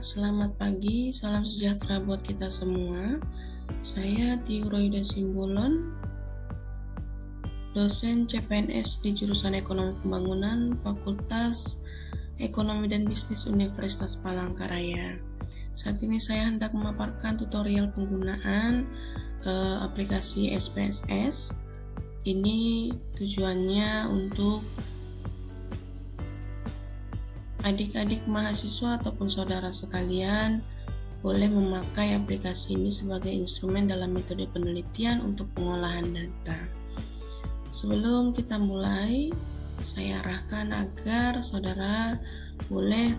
Selamat pagi, salam sejahtera buat kita semua. Saya Tiu Roida Simbolon, dosen CPNS di jurusan Ekonomi Pembangunan, Fakultas Ekonomi dan Bisnis Universitas Palangkaraya. Saat ini saya hendak memaparkan tutorial penggunaan aplikasi SPSS. Ini tujuannya untuk adik-adik mahasiswa ataupun saudara sekalian boleh memakai aplikasi ini sebagai instrumen dalam metode penelitian untuk pengolahan data. Sebelum kita mulai, saya arahkan agar saudara boleh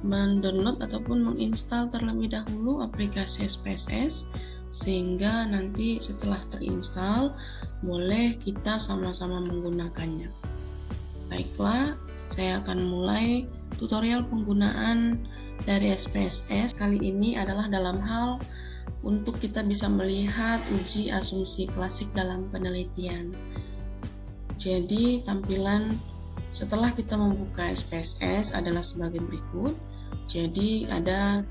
mendownload ataupun menginstal terlebih dahulu aplikasi SPSS, sehingga nanti setelah terinstall boleh kita sama-sama menggunakannya. Baiklah, saya akan mulai tutorial penggunaan dari SPSS. Kali ini adalah dalam hal untuk kita bisa melihat uji asumsi klasik dalam penelitian. Jadi tampilan setelah kita membuka SPSS adalah sebagai berikut. Jadi ada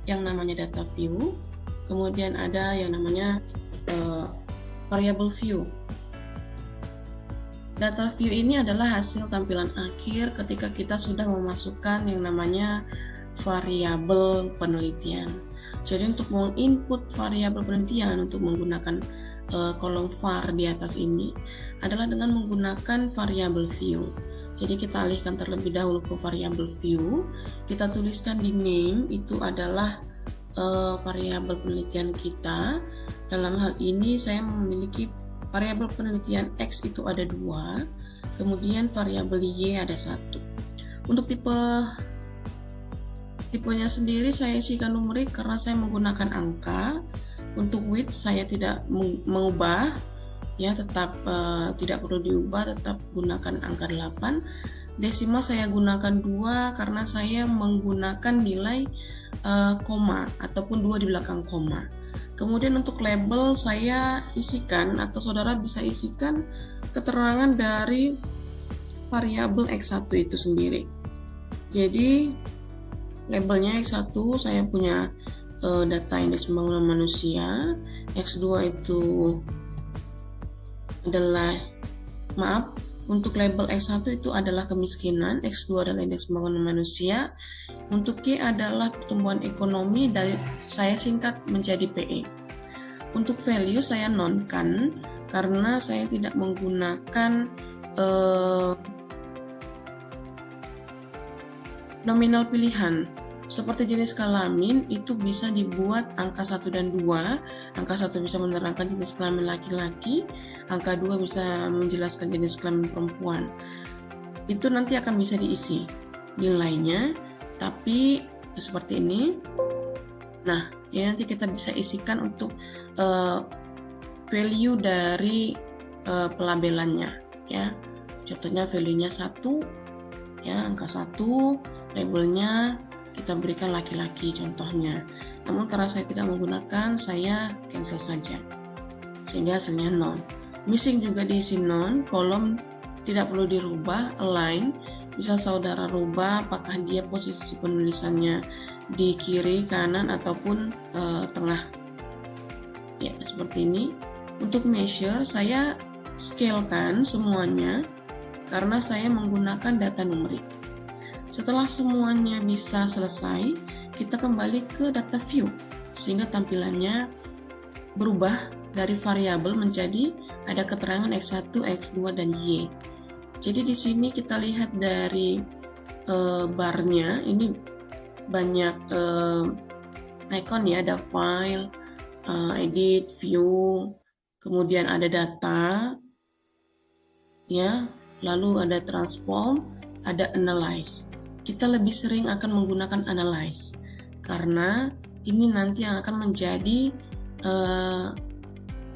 yang namanya data view, kemudian ada yang namanya variable view. Data view ini adalah hasil tampilan akhir ketika kita sudah memasukkan yang namanya variabel penelitian. Jadi untuk menginput variabel penelitian untuk menggunakan kolom var di atas ini adalah dengan menggunakan variable view. Jadi kita alihkan terlebih dahulu ke variable view. Kita tuliskan di name itu adalah variabel penelitian kita. Dalam hal ini saya memiliki variabel penelitian X itu ada 2, kemudian variabel Y ada 1. Untuk tipenya sendiri saya isikan numerik karena saya menggunakan angka. Untuk width saya tidak mengubah, ya tetap tidak perlu diubah, tetap gunakan angka 8. Desimal saya gunakan 2 karena saya menggunakan nilai koma ataupun 2 di belakang koma. Kemudian untuk label saya isikan atau saudara bisa isikan keterangan dari variabel X1 itu sendiri. Jadi labelnya X1 saya punya data indeks pembangunan manusia, X2 itu adalah untuk label X1 itu adalah kemiskinan, X2 adalah indeks pembangunan manusia, untuk Y adalah pertumbuhan ekonomi, dari saya singkat menjadi PE. Untuk value saya non-kan karena saya tidak menggunakan nominal pilihan. Seperti jenis kelamin itu bisa dibuat angka 1 dan 2. Angka 1 bisa menerangkan jenis kelamin laki-laki, angka 2 bisa menjelaskan jenis kelamin perempuan. Itu nanti akan bisa diisi nilainya, tapi seperti ini. Nah, ini nanti kita bisa isikan untuk value dari pelabelannya, ya. Contohnya value-nya 1, ya, angka 1, labelnya kita berikan laki-laki contohnya. Namun karena saya tidak menggunakan, saya cancel saja sehingga hasilnya non. Missing juga diisi non, kolom tidak perlu dirubah, align bisa saudara rubah apakah dia posisi penulisannya di kiri, kanan ataupun tengah. Ya, seperti ini. Untuk measure saya scalekan semuanya karena saya menggunakan data numerik. Setelah semuanya bisa selesai, kita kembali ke data view sehingga tampilannya berubah dari variabel menjadi ada keterangan X1, X2 dan Y. Jadi di sini kita lihat dari barnya ini banyak icon ya, ada file, edit, view, kemudian ada data, ya, lalu ada transform, ada analyze. Kita lebih sering akan menggunakan analyze karena ini nanti yang akan menjadi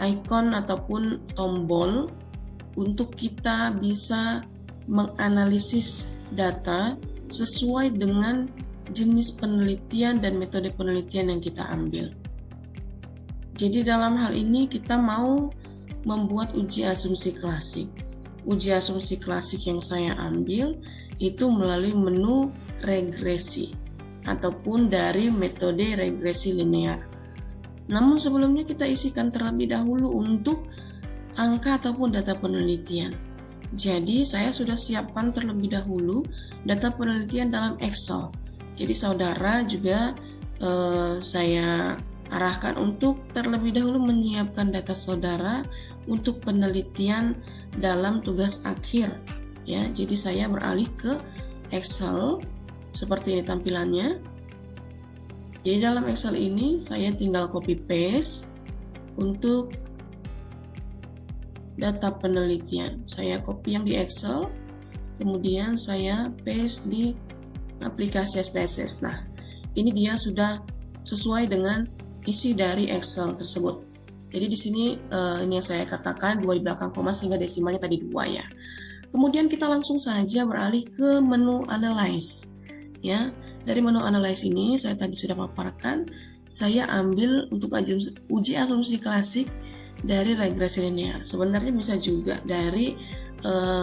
icon ataupun tombol untuk kita bisa menganalisis data sesuai dengan jenis penelitian dan metode penelitian yang kita ambil. Jadi dalam hal ini kita mau membuat uji asumsi klasik. Uji asumsi klasik yang saya ambil itu melalui menu regresi. ataupun dari metode regresi linear. Namun sebelumnya kita isikan terlebih dahulu untuk angka ataupun data penelitian. Jadi saya sudah siapkan terlebih dahulu data penelitian dalam Excel. Jadi saudara juga saya arahkan untuk terlebih dahulu menyiapkan data saudara untuk penelitian dalam tugas akhir. Ya, jadi saya beralih ke Excel seperti ini tampilannya. Jadi dalam Excel ini saya tinggal copy paste untuk data penelitian. Saya copy yang di Excel, kemudian saya paste di aplikasi SPSS. Nah, ini dia sudah sesuai dengan isi dari Excel tersebut. Jadi di sini ini yang saya katakan 2 di belakang koma sehingga desimalnya tadi 2 ya. Kemudian kita langsung saja beralih ke menu Analyze. Ya, dari menu Analyze ini saya tadi sudah paparkan, saya ambil untuk uji asumsi klasik dari regresi linear. Sebenarnya bisa juga dari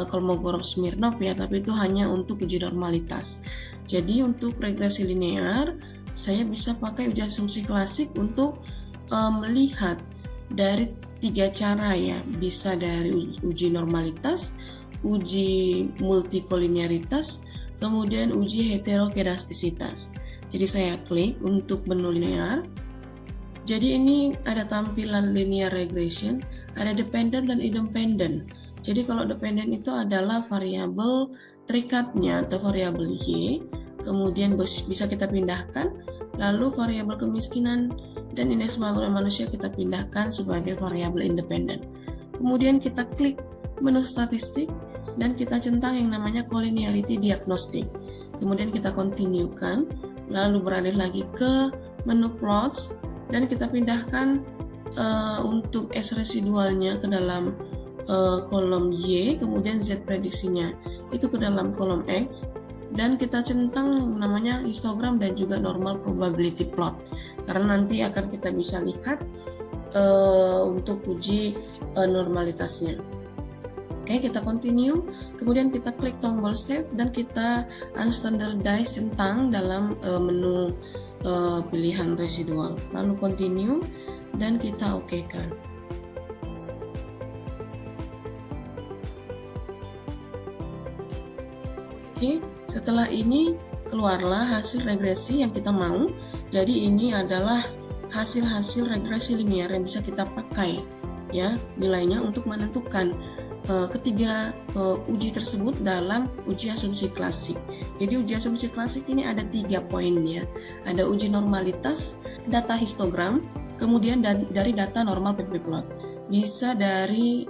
Kolmogorov-Smirnov ya, tapi itu hanya untuk uji normalitas. Jadi untuk regresi linear saya bisa pakai uji asumsi klasik untuk melihat dari 3 cara ya, bisa dari uji normalitas, uji multikolinearitas, kemudian uji heterokedastisitas. Jadi saya klik untuk menu linear. Jadi ini ada tampilan linear regression, ada dependent dan independent. Jadi kalau dependent itu adalah variabel terikatnya atau variabel Y, kemudian bisa kita pindahkan, lalu variabel kemiskinan dan indeks pembangunan manusia kita pindahkan sebagai variabel independen. Kemudian kita klik menu statistik dan kita centang yang namanya collinearity diagnostic. Kemudian kita continuekan, lalu beralih lagi ke menu plots dan kita pindahkan untuk S residualnya ke dalam kolom Y, kemudian Z prediksinya itu ke dalam kolom X, dan kita centang namanya histogram dan juga normal probability plot karena nanti akan kita bisa lihat untuk uji normalitasnya. Oke, kita continue, kemudian kita klik tombol save dan kita unstandardize centang dalam menu pilihan residual, lalu continue dan kita okekan. Oke, setelah ini keluarlah hasil regresi yang kita mau. Jadi ini adalah hasil-hasil regresi linear yang bisa kita pakai ya nilainya untuk menentukan ketiga uji tersebut dalam uji asumsi klasik. Jadi uji asumsi klasik ini ada 3 poin ya. Ada uji normalitas, data histogram, kemudian dari data normal PP plot. Bisa dari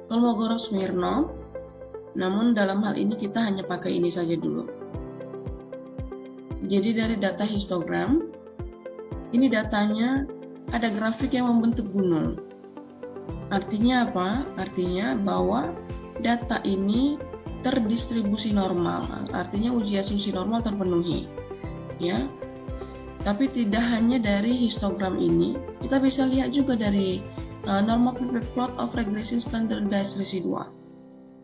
Kolmogorov-Smirnov. Namun dalam hal ini kita hanya pakai ini saja dulu. Jadi dari data histogram, ini datanya ada grafik yang membentuk gunung. Artinya apa? Artinya bahwa data ini terdistribusi normal. Artinya uji asumsi normal terpenuhi. Ya. Tapi tidak hanya dari histogram ini, kita bisa lihat juga dari normal PP plot of regression standardized residual.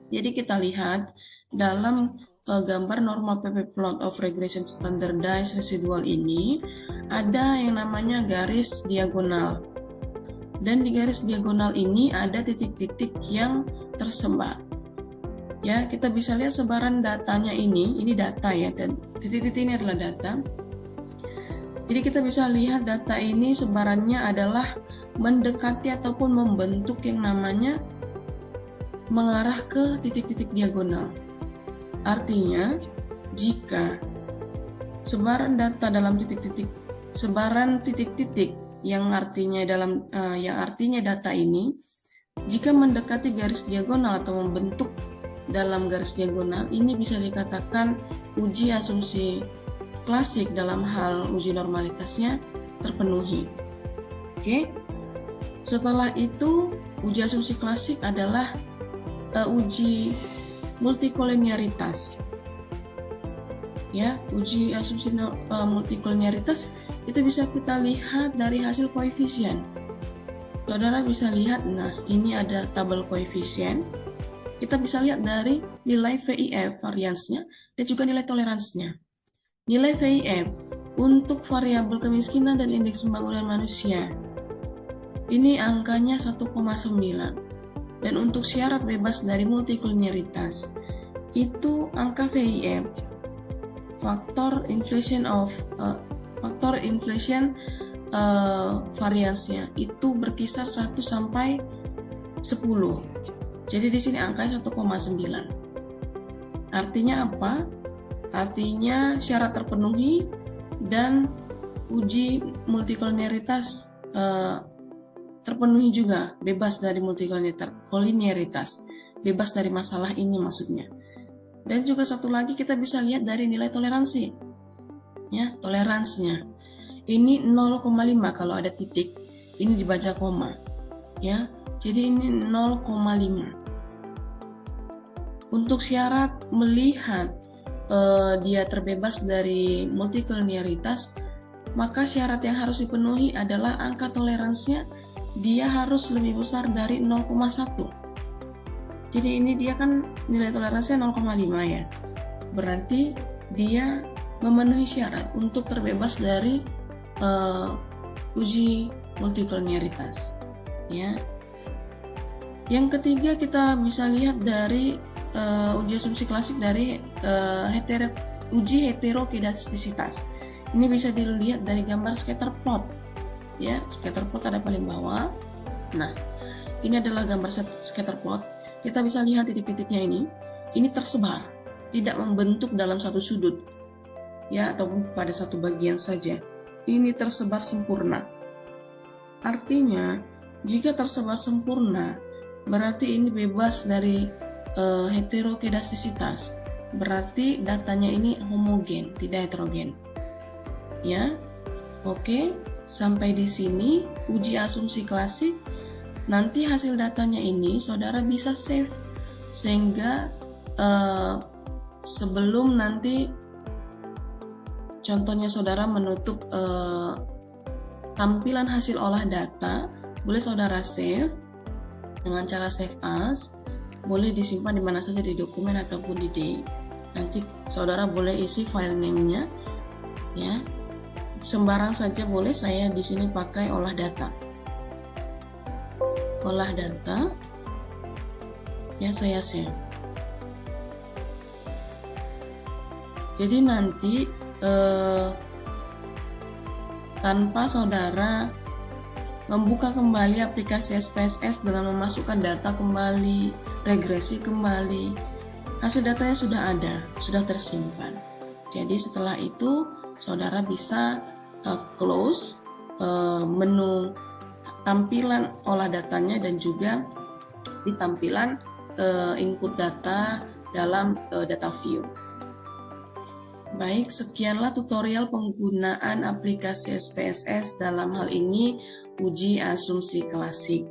Jadi kita lihat dalam gambar normal PP plot of regression standardized residual ini ada yang namanya garis diagonal. Dan di garis diagonal ini ada titik-titik yang tersebar. Ya, kita bisa lihat sebaran datanya ini data ya, dan titik-titik ini adalah data. Jadi kita bisa lihat data ini sebarannya adalah mendekati ataupun membentuk yang namanya mengarah ke titik-titik diagonal. Artinya, jika sebaran data dalam sebaran titik-titik yang artinya data ini jika mendekati garis diagonal atau membentuk dalam garis diagonal, ini bisa dikatakan uji asumsi klasik dalam hal uji normalitasnya terpenuhi. Oke. Setelah itu, uji asumsi klasik adalah uji multikolinearitas. Ya, uji asumsi multikolinearitas itu bisa kita lihat dari hasil koefisien. Saudara bisa lihat, nah ini ada tabel koefisien. Kita bisa lihat dari nilai VIF variansnya dan juga nilai toleransinya. Nilai VIF untuk variabel kemiskinan dan indeks pembangunan manusia ini angkanya 1,9. Dan untuk syarat bebas dari multikulturalitas itu angka VIF faktor inflation variansnya itu berkisar 1 sampai 10. Jadi di sini angkanya 1,9. Artinya apa? Artinya syarat terpenuhi dan uji multikolinialitas terpenuhi juga, bebas dari multikolinialitas, bebas dari masalah ini maksudnya. Dan juga satu lagi kita bisa lihat dari nilai toleransi. Ya, toleransinya. Ini 0,5 kalau ada titik, ini dibaca koma. Ya. Jadi ini 0,5. Untuk syarat melihat dia terbebas dari multikolonialitas, maka syarat yang harus dipenuhi adalah angka toleransinya dia harus lebih besar dari 0,1. Jadi ini dia kan nilai toleransinya 0,5 ya. Berarti dia memenuhi syarat untuk terbebas dari uji multikolonialitas. Ya. Yang ketiga kita bisa lihat dari uji asumsi klasik dari uji heterokedastisitas. Ini bisa dilihat dari gambar scatter plot. Ya, scatter plot ada paling bawah. Nah, ini adalah gambar scatter plot. Kita bisa lihat titik-titiknya ini tersebar, tidak membentuk dalam satu sudut, ya, ataupun pada satu bagian saja. Ini tersebar sempurna. Artinya, jika tersebar sempurna, berarti ini bebas dari heterokedastisitas. Berarti datanya ini homogen, tidak heterogen. Ya, oke. Sampai di sini uji asumsi klasik. Nanti hasil datanya ini saudara bisa save sehingga sebelum nanti contohnya saudara menutup tampilan hasil olah data, boleh saudara save dengan cara save as, boleh disimpan di mana saja di dokumen ataupun di D. Nanti saudara boleh isi file name-nya, ya. Sembarang saja boleh, saya di sini pakai olah data. Olah data yang saya save. Jadi nanti tanpa saudara membuka kembali aplikasi SPSS dengan memasukkan data kembali, regresi kembali, hasil datanya sudah ada, sudah tersimpan. Jadi setelah itu saudara bisa close menu tampilan olah datanya dan juga di tampilan input data dalam data view. Baik, sekianlah tutorial penggunaan aplikasi SPSS dalam hal ini uji asumsi klasik.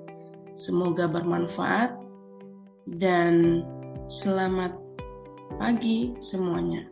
Semoga bermanfaat dan selamat pagi semuanya.